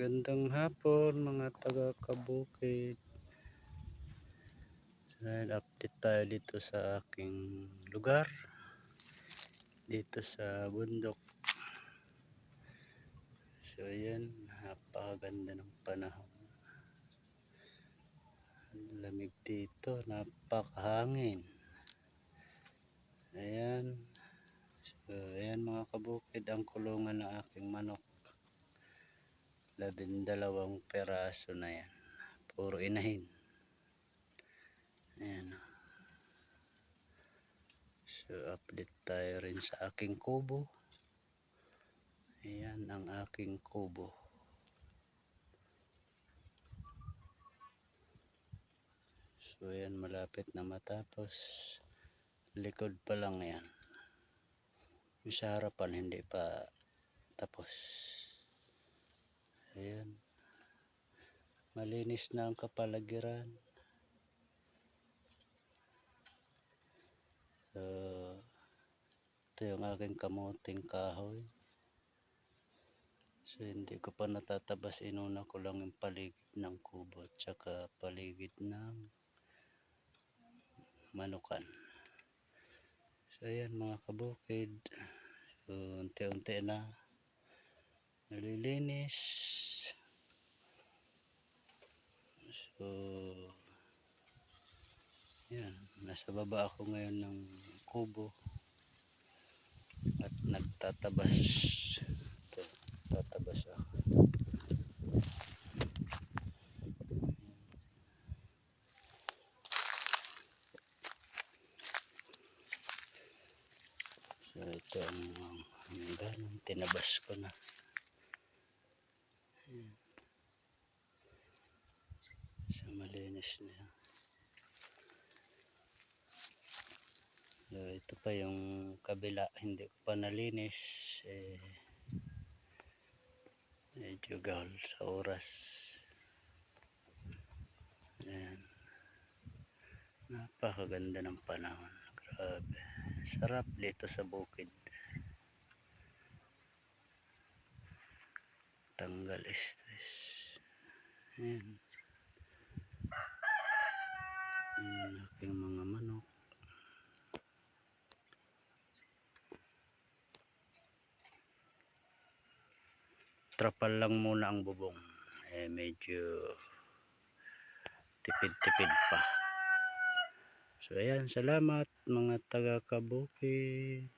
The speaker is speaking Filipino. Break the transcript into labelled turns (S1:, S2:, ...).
S1: Magandang hapon mga taga-kabukid. So, update tayo dito sa aking lugar. Dito sa bundok. So yan, napakaganda ng panahon. Lamig dito, napakahangin. Ayan. So ayan mga kabukid, ang kulungan ng aking manok. 12 peraso na yan. Puro inahin. Ayan. So update tayo rin sa aking kubo. Ayan ang aking kubo. So ayan, malapit na matapos. Likod pa lang yan. Yung sa harapan hindi pa tapos. Ayan. Malinis na ang kapaligiran. So ito yung aking kamuting kahoy. So hindi ko pa natatabas, inuna ko lang yung paligid ng kubo at saka paligid ng manukan. So ayan mga kabukid. So unti-unti na nalilinis. So yan, nasa baba ako ngayon ng kubo at nagtatabas. Ito, tatabas ako. So ito ang ganun, tinabas ko na. So malinis na yan. So ito pa yung kabila, hindi ko pa nalinis. Medyo gahol sa oras. Ayan. Napakaganda ng panahon. Grabe. Sarap dito sa bukid. Tanggal stress. Ayan. Ayan aking mga manok. Trapal lang muna ang bubong. Medyo tipid-tipid pa. So ayan, salamat mga taga-kabukid.